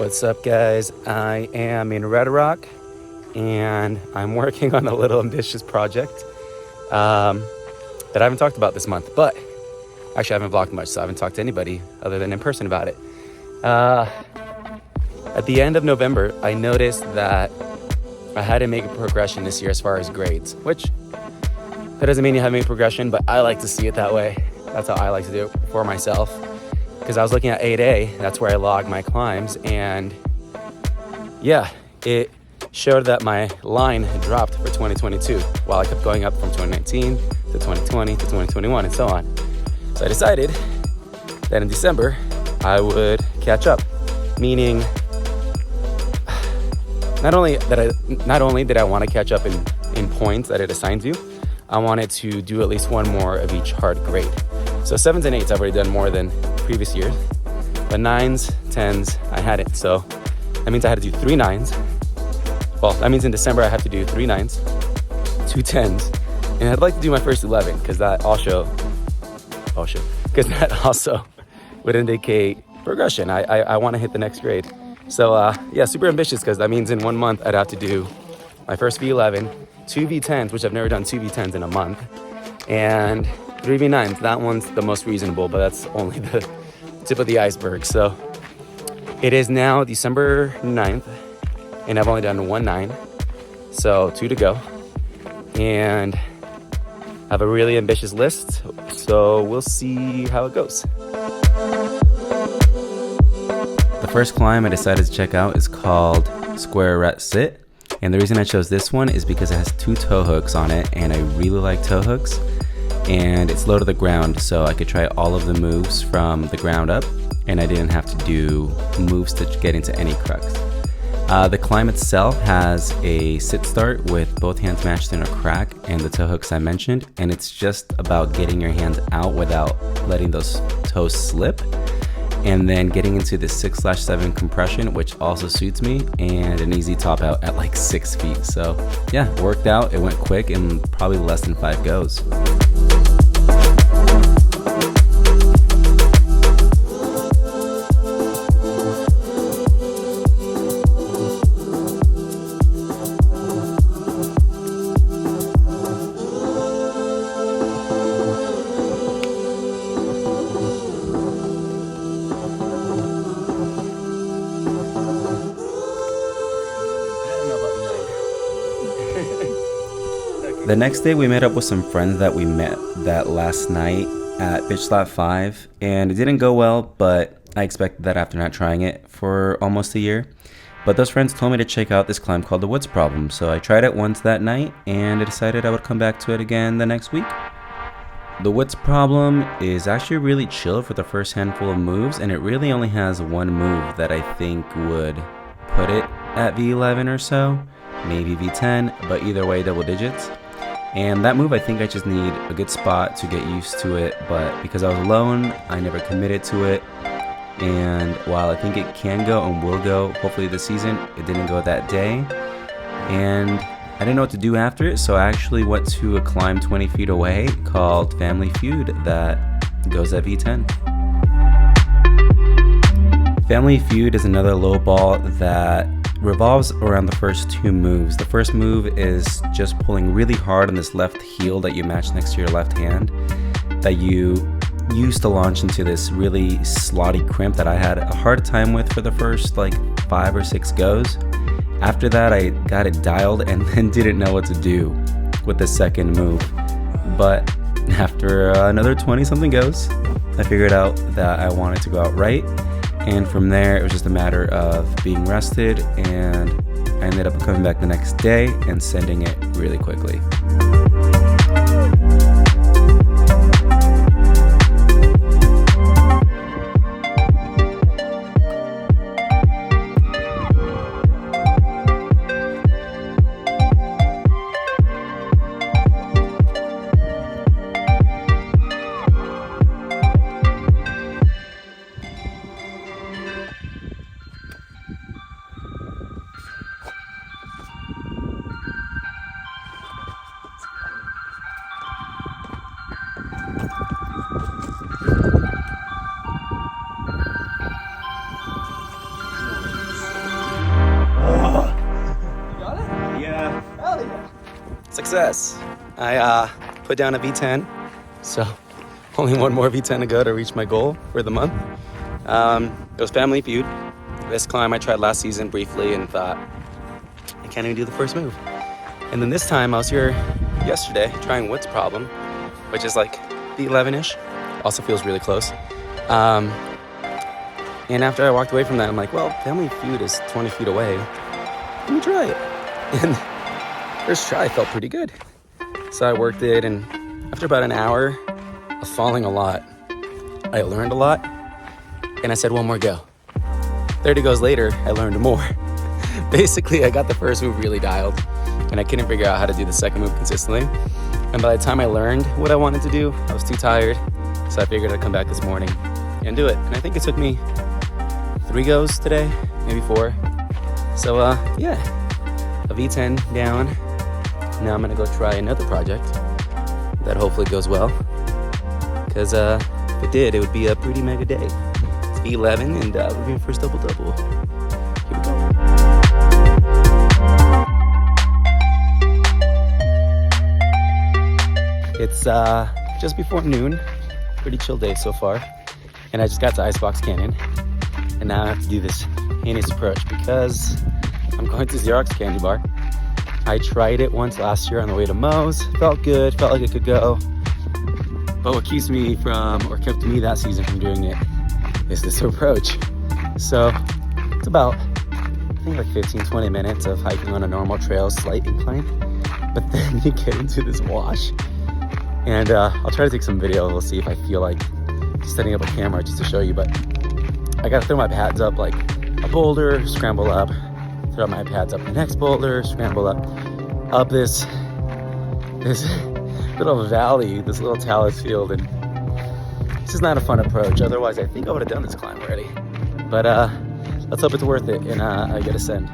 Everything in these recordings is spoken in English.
What's up, guys? I am in Red Rock and I'm working on a little ambitious project that I haven't talked about this month, but actually I haven't vlogged much, so I haven't talked to anybody other than in person about it. At the end of November, I noticed that I had to make a progression this year as far as grades, which that doesn't mean you have to make progression, but I like to see it that way. That's how I like to do it for myself. Because I was looking at 8A, that's where I log my climbs, and yeah, it showed that my line had dropped for 2022 while I kept going up from 2019 to 2020 to 2021 and so on. So I decided that in December I would catch up, meaning not only did I want to catch up in points that it assigns you, I wanted to do at least one more of each hard grade. So 7s and 8s I've already done more than previous years, but 9s, 10s I hadn't. So that means I had to do 3 9s. Well, that means in December I have to do 3 9s, 2 10s, and I'd like to do my first 11 because that also would indicate progression. I want to hit the next grade. So yeah, super ambitious because that means in 1 month I'd have to do my first V11, 2 V10s, which I've never done 2 V10s in a month, and 3 V9s. That one's the most reasonable, but that's only the tip of the iceberg. So it is now December 9th, and I've only done 1 9, so 2 to go. And I have a really ambitious list, so we'll see how it goes. The first climb I decided to check out is called Arete Sit, and the reason I chose this one is because it has 2 toe hooks on it, and I really like toe hooks. And it's low to the ground, so I could try all of the moves from the ground up, and I didn't have to do moves to get into any crux. The climb itself has a sit start with both hands matched in a crack and the toe hooks I mentioned, and it's just about getting your hands out without letting those toes slip, and then getting into the 6/7 compression, which also suits me, and an easy top out at like 6 feet. So yeah, it worked out. It went quick and probably less than 5 goes. The next day we met up with some friends that we met that last night at Bitch Slap 5, and it didn't go well, but I expected that after not trying it for almost a year. But those friends told me to check out this climb called the Woods Problem, so I tried it once that night and I decided I would come back to it again the next week. The Woods Problem is actually really chill for the first handful of moves, and it really only has one move that I think would put it at V11 or so, maybe V10, but either way double digits. And that move, I think I just need a good spot to get used to it, but because I was alone, I never committed to it. And while I think it can go and will go, hopefully this season, it didn't go that day. And I didn't know what to do after it, so I actually went to a climb 20 feet away called Family Feud that goes at V10. Family Feud is another low ball that revolves around the first 2 moves. The first move is just pulling really hard on this left heel that you match next to your left hand that you use to launch into this really slotty crimp that I had a hard time with for the first like 5 or 6 goes. After that I got it dialed and then didn't know what to do with the second move. But after another 20 something goes, I figured out that I wanted to go out right. And from there, it was just a matter of being rested, and I ended up coming back the next day and sending it really quickly. success. I put down a V10, so only one more V10 to go to reach my goal for the month. It was Family Feud. This climb I tried last season briefly and thought, I can't even do the first move. And then this time I was here yesterday trying Wood's Problem, which is like V11-ish. Also feels really close. And after I walked away from that, I'm like, well, Family Feud is 20 feet away. Let me try it. And first try felt pretty good. So I worked it, and after about an hour of falling a lot, I learned a lot, and I said, one more go. 30 goes later, I learned more. Basically, I got the first move really dialed, and I couldn't figure out how to do the second move consistently. And by the time I learned what I wanted to do, I was too tired, so I figured I'd come back this morning and do it. And I think it took me 3 goes today, maybe 4. So yeah, a V10 down. Now I'm gonna go try another project that hopefully goes well, because if it did, it would be a pretty mega day. It's V11 and we're going for a double-double. Here we go. It's just before noon. Pretty chill day so far. And I just got to Icebox Canyon, and now I have to do this heinous approach because I'm going to Xerox Candybar. I tried it once last year on the way to Moe's. Felt good, felt like it could go. But what keeps me from, or kept me that season from doing it, is this approach. So it's about, I think like 15-20 minutes of hiking on a normal trail, slight incline. But then you get into this wash. And I'll try to take some video. We'll see if I feel like setting up a camera just to show you. But I gotta throw my pads up like a boulder, scramble up, throw my pads up the next boulder, scramble up this little valley, this little talus field, and this is not a fun approach. Otherwise, I think I would have done this climb already. But let's hope it's worth it, and I get a send.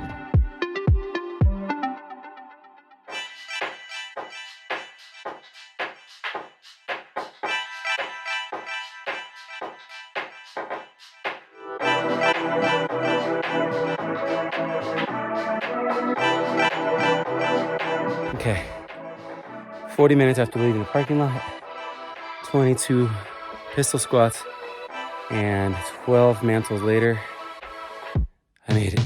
Okay, 40 minutes after leaving the parking lot, 22 pistol squats, and 12 mantles later, I made it.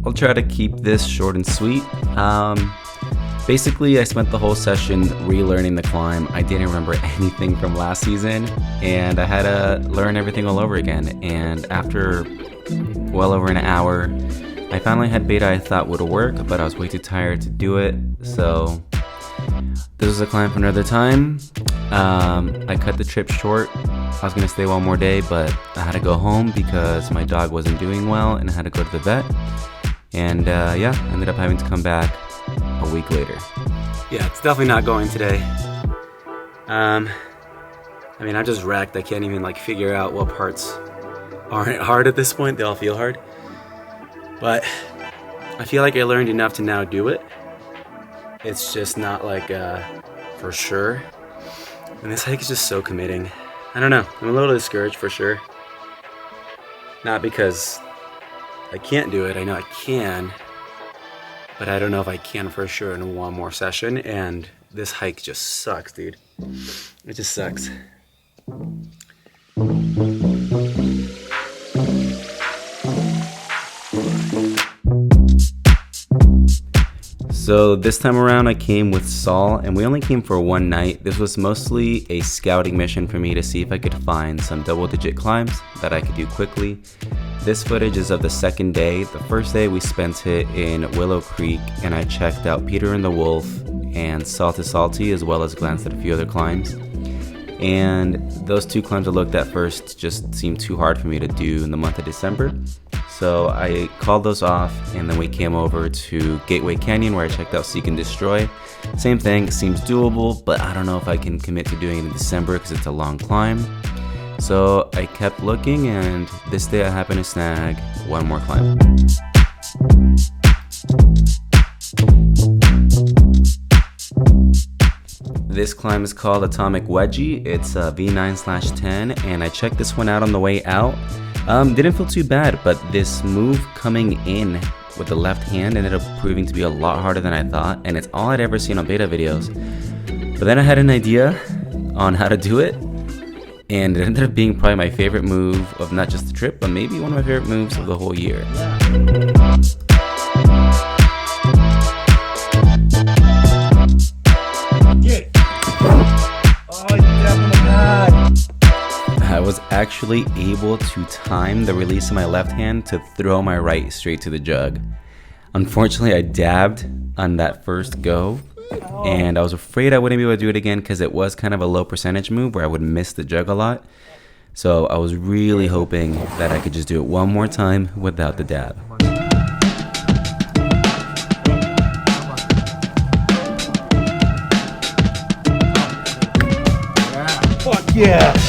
I'll try to keep this short and sweet. Basically, I spent the whole session relearning the climb. I didn't remember anything from last season, and I had to learn everything all over again. And after well over an hour, I finally had beta I thought would work, but I was way too tired to do it. So this was a climb for another time. I cut the trip short. I was gonna stay one more day, but I had to go home because my dog wasn't doing well, and I had to go to the vet. And yeah, I ended up having to come back a week later. Yeah, it's definitely not going today. I mean, I'm just wrecked. I can't even like figure out what parts aren't hard at this point. They all feel hard. But I feel like I learned enough to now do it. It's just not like for sure. And this hike is just so committing. I don't know. I'm a little discouraged for sure. Not because I can't do it. I know I can. But I don't know if I can for sure in one more session, and this hike just sucks, dude. It just sucks. So this time around I came with Saul, and we only came for one night. This was mostly a scouting mission for me to see if I could find some double-digit climbs that I could do quickly. This footage is of the second day. The first day we spent it in Willow Creek, and I checked out Peter and the Wolf and Salty, as well as glanced at a few other climbs. And those 2 climbs I looked at first just seemed too hard for me to do in the month of December. So I called those off, and then we came over to Gateway Canyon where I checked out Seek and Destroy. Same thing, seems doable, but I don't know if I can commit to doing it in December because it's a long climb. So I kept looking, and this day I happened to snag one more climb. This climb is called Atomic Wedgie. It's a V9/10, and I checked this one out on the way out. Didn't feel too bad, but this move coming in with the left hand ended up proving to be a lot harder than I thought, and it's all I'd ever seen on beta videos. But then I had an idea on how to do it, and it ended up being probably my favorite move of not just the trip, but maybe one of my favorite moves of the whole year. I was actually able to time the release of my left hand to throw my right straight to the jug. Unfortunately, I dabbed on that first go, and I was afraid I wouldn't be able to do it again because it was kind of a low percentage move where I would miss the jug a lot. So I was really hoping that I could just do it one more time without the dab. Fuck yeah!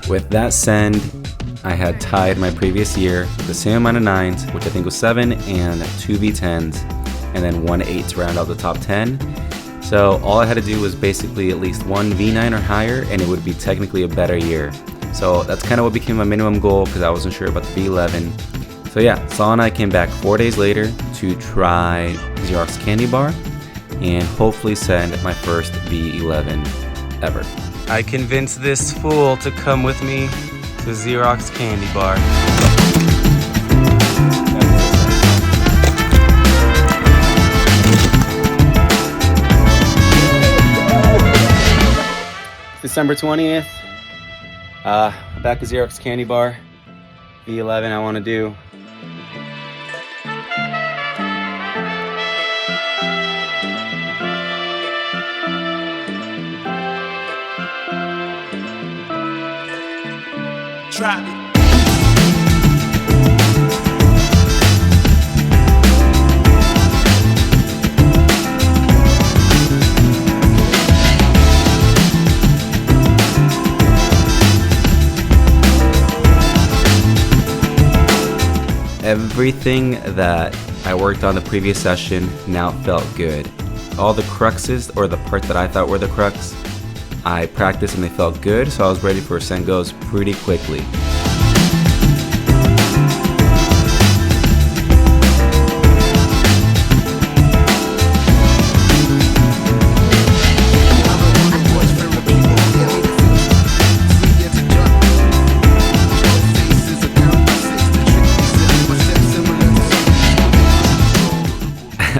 With that send, I had tied my previous year with the same amount of 9s, which I think was 7, and 2 V10s, and then 1 8 to round out the top 10. So all I had to do was basically at least 1 V9 or higher, and it would be technically a better year. So that's kind of what became my minimum goal because I wasn't sure about the V11. So yeah, Saul and I came back 4 days later to try Xerox Candybar and hopefully send my first V11 ever. I convinced this fool to come with me to Xerox Candybar. December 20th. Back to Xerox Candybar. V11 I want to do. Drop it. Everything that I worked on the previous session now felt good. All the cruxes, or the part that I thought were the crux, I practiced and they felt good, so I was ready for send goes pretty quickly.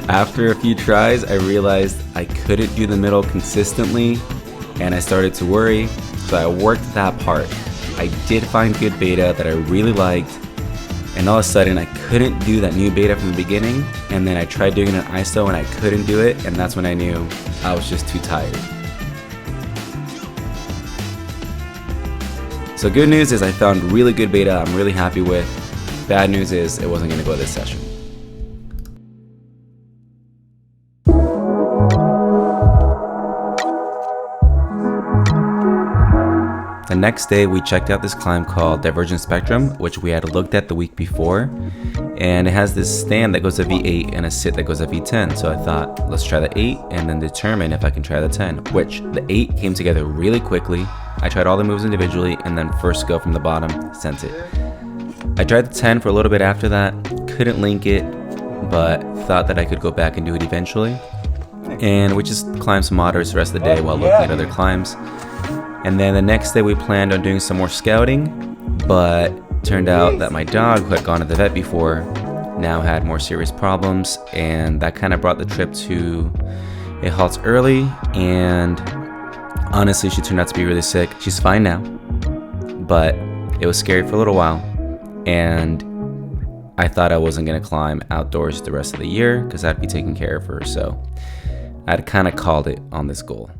After a few tries, I realized I couldn't do the middle consistently, and I started to worry, so I worked that part. I did find good beta that I really liked, and all of a sudden I couldn't do that new beta from the beginning, and then I tried doing it in ISO and I couldn't do it, and that's when I knew I was just too tired. So good news is I found really good beta I'm really happy with. Bad news is it wasn't going to go this session. The next day we checked out this climb called Divergent Spectrum, which we had looked at the week before, and it has this stand that goes to V8 and a sit that goes to V10, so I thought let's try the 8 and then determine if I can try the 10, which the 8 came together really quickly. I tried all the moves individually and then first go from the bottom, sent it. I tried the 10 for a little bit after that, couldn't link it, but thought that I could go back and do it eventually, and we just climbed some modders the rest of the day while looking at other climbs. And then the next day we planned on doing some more scouting, but turned out that my dog, who had gone to the vet before, now had more serious problems, and that kind of brought the trip to a halt early, and honestly she turned out to be really sick. She's fine now, but it was scary for a little while, and I thought I wasn't going to climb outdoors the rest of the year because I'd be taking care of her, so I'd kind of called it on this goal.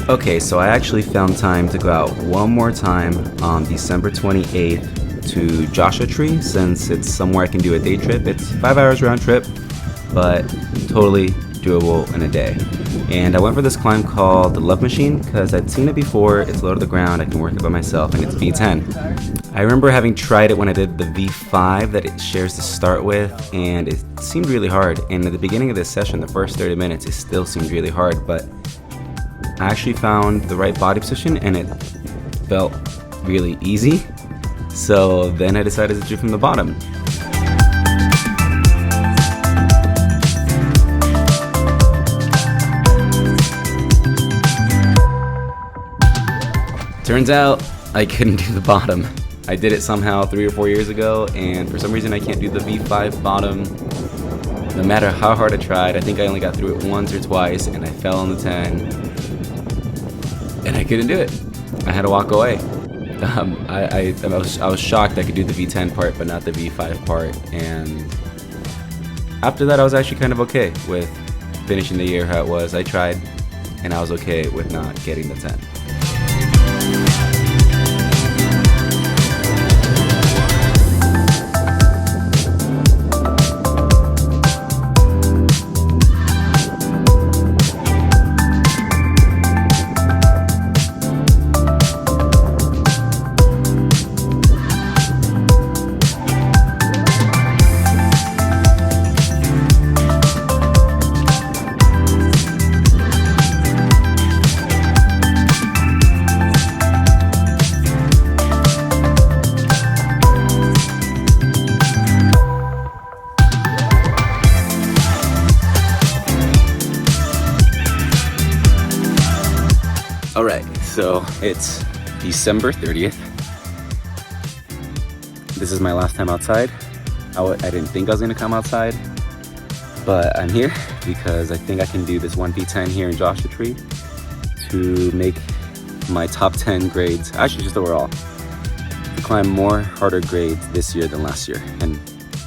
Okay, so I actually found time to go out one more time on December 28th to Joshua Tree, since it's somewhere I can do a day trip. It's 5 hours round trip, but totally doable in a day. And I went for this climb called the Love Machine because I'd seen it before. It's low to the ground, I can work it by myself, and it's V10. I remember having tried it when I did the V5 that it shares to start with, and it seemed really hard. And at the beginning of this session, the first 30 minutes, it still seemed really hard, but I actually found the right body position and it felt really easy. So then I decided to do from the bottom. Turns out I couldn't do the bottom. I did it somehow 3 or 4 years ago, and for some reason I can't do the V5 bottom. No matter how hard I tried, I think I only got through it once or twice, and I fell on the 10. And I couldn't do it. I had to walk away. I was shocked I could do the V10 part, but not the V5 part. And after that, I was actually kind of okay with finishing the year how it was. I tried, and I was okay with not getting the 10. Alright, so it's December 30th. This is my last time outside. I didn't think I was going to come outside, but I'm here because I think I can do this 1v10 here in Joshua Tree to make my top 10 grades, actually just overall, to climb more harder grades this year than last year and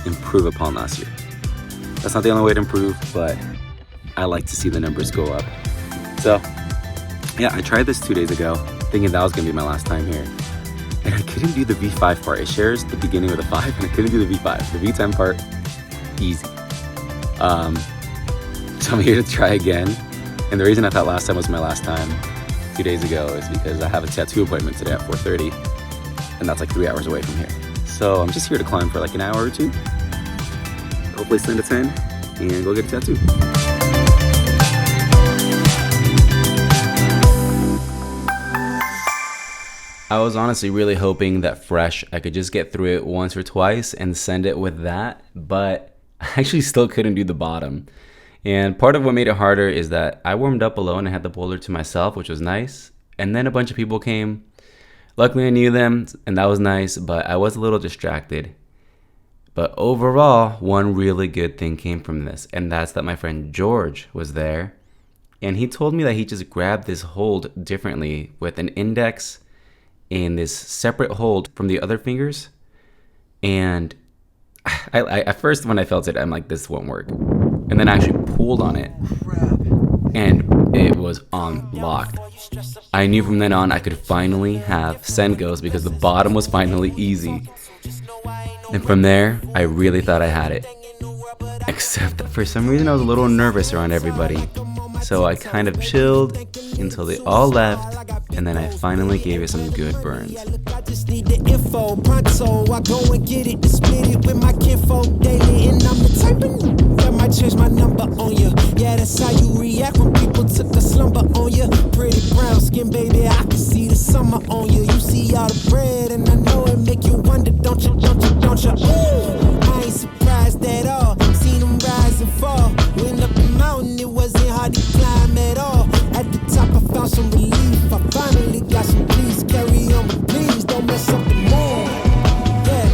improve upon last year. That's not the only way to improve, but I like to see the numbers go up. So yeah, I tried this 2 days ago, thinking that was going to be my last time here. And I couldn't do the V5 part. It shares the beginning with the 5, and I couldn't do the V5. The V10 part, easy. So I'm here to try again. And the reason I thought last time was my last time 2 days ago is because I have a tattoo appointment today at 4:30. And that's like 3 hours away from here. So I'm just here to climb for like an hour or two. Hopefully send a 10 and go get a tattoo. I was honestly really hoping that fresh I could just get through it once or twice and send it with that, but I actually still couldn't do the bottom. And part of what made it harder is that I warmed up alone and had the boulder to myself, which was nice. And then a bunch of people came. Luckily I knew them and that was nice, but I was a little distracted. But overall, one really good thing came from this, and that's that my friend George was there. And he told me that he just grabbed this hold differently with an index in this separate hold from the other fingers. And I at first when I felt it, I'm like, this won't work. And then I actually pulled on it and it was unlocked. I knew from then on I could finally have send goes because the bottom was finally easy. And from there, I really thought I had it. Except that for some reason I was a little nervous around everybody. So I kind of chilled until they all left, and then I finally gave it some good burns. I just need the info, pronto. I go and get it, split it with my kinfolk daily, and I'm the type of that might change my number on you. Yeah, that's how you react when people took a slumber on you. Pretty brown skin, baby, I can see the summer on you. You see all the bread, and I know it make you wonder, don't you? Ooh, I ain't surprised at all. Seen them rise and fall. Went up the mountain, it wasn't hard to climb at all. At the top, I found some relief. I finally got some peace. Carry on, but please don't mess up the moon. Yeah,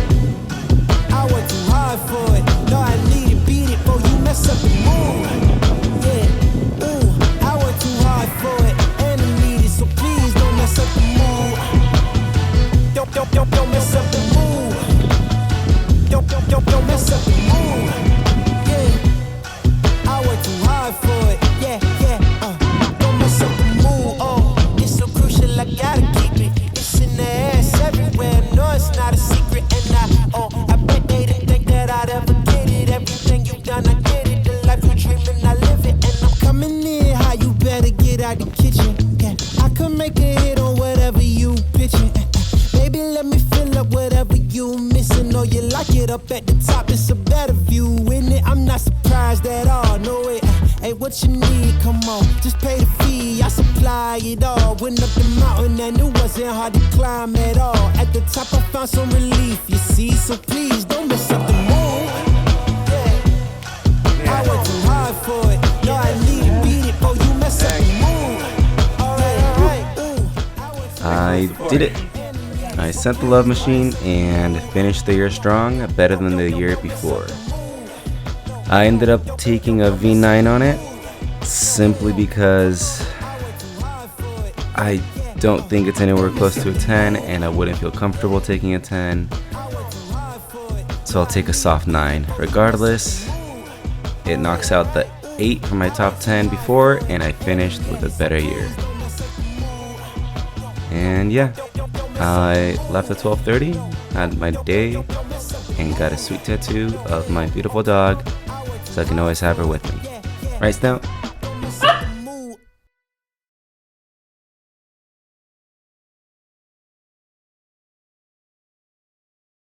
I worked too hard for it. No, I need it, beat it, before you mess up the moon. Yeah, ooh, I worked too hard for it, and I need it, so please don't mess up the moon. Don't mess up the moon. Don't out the kitchen. Yeah, I could make a hit on whatever you pitching. Baby, let me fill up whatever you missing. Or you like it up at the top, it's a better view, isn't it? I'm not surprised at all, no way. Hey, what you need, come on, just pay the fee, I supply it all. Went up the mountain and it wasn't hard to climb at all. At the top I found some relief, you see, so please don't mess up the mood. Yeah. I worked too hard for it, no, I need to beat it, before you mess up the mood. Alright, I did it. I sent the love machine and finished the year strong, better than the year before. I ended up taking a V9 on it simply because I don't think it's anywhere close to a 10 and I wouldn't feel comfortable taking a 10. So I'll take a soft 9. Regardless, it knocks out the 8 from my top 10 before and I finished with a better year. And yeah, I left at 12:30, had my day, and got a sweet tattoo of my beautiful dog so I can always have her with me. Right, Snout?